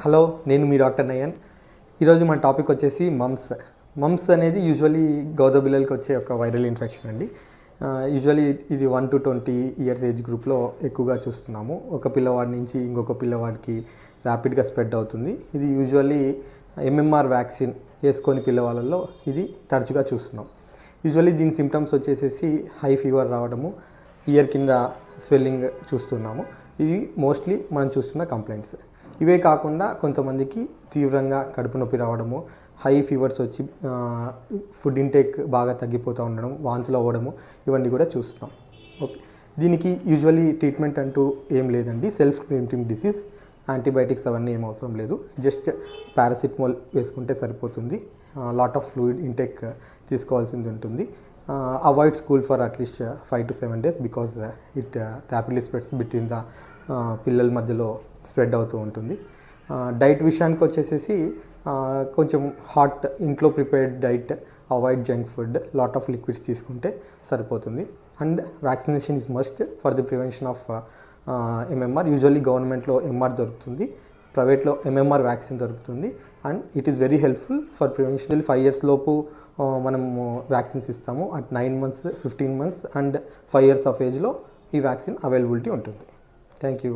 Hello, నేను మీ doctor Nayan. ఈరోజు మన టాపిక్ వచ్చేసి మమ్స్ అనేది యూజువలీ గౌదబిల్లలకి వచ్చే ఒక వైరల్ ఇన్ఫెక్షన్ అండి. యూజువలీ ఇది 1 to 20 ఇయర్స్ ఏజ్ గ్రూప్లో ఎక్కువగా చూస్తున్నాము. ఒక పిల్లవాడి నుంచి ఇంకొక పిల్లవాడికి ర్యాపిడ్గా స్ప్రెడ్ అవుతుంది. ఇది యూజువల్లీ ఎంఎంఆర్ వ్యాక్సిన్ వేసుకొని పిల్లవాళ్ళలో ఇది తరచుగా చూస్తున్నాం. యూజువల్లీ దీని సిమ్టమ్స్ వచ్చేసేసి హై ఫీవర్ రావడము, ఇయర్ కింద స్వెల్లింగ్ చూస్తున్నాము. ఇవి మోస్ట్లీ మనం చూస్తున్న కంప్లైంట్స్. ఇవే కాకుండా కొంతమందికి తీవ్రంగా కడుపు నొప్పి రావడము, హై ఫీవర్స్ వచ్చి ఫుడ్ ఇంటేక్ బాగా తగ్గిపోతూ ఉండడం, వాంతులు అవ్వడము, ఇవన్నీ కూడా చూస్తున్నాం. ఓకే, దీనికి యూజువల్లీ ట్రీట్మెంట్ అంటూ ఏం లేదండి. సెల్ఫ్ లిమిటింగ్ డిసీజ్, యాంటీబయాటిక్స్ అవన్నీ ఏం అవసరం లేదు. జస్ట్ పారాసిటమాల్ వేసుకుంటే సరిపోతుంది. లాట్ ఆఫ్ ఫ్లూయిడ్ ఇంటేక్ తీసుకోవాల్సింది ఉంటుంది. Avoid school for at least 5 to 7 days because it rapidly spreads between the పిల్లల మధ్యలో స్ప్రెడ్ అవుతూ ఉంటుంది. డైట్ విషయానికి వచ్చేసేసి కొంచెం హాట్ ఇంట్లో prepared diet, avoid junk food, lot of liquids తీసుకుంటే సరిపోతుంది. And vaccination is must for the prevention of MMR. Usually గవర్నమెంట్లో ఎంఆర్ దొరుకుతుంది, ప్రైవేట్లో ఎంఎంఆర్ వ్యాక్సిన్ దొరుకుతుంది. And it is very helpful for prevention. 5 years లోపు మనము వ్యాక్సిన్స్ ఇస్తాము. At 9 months, 15 months and 5 years of ఏజ్లో ఈ వ్యాక్సిన్ అవైలబిలిటీ ఉంటుంది. Thank you.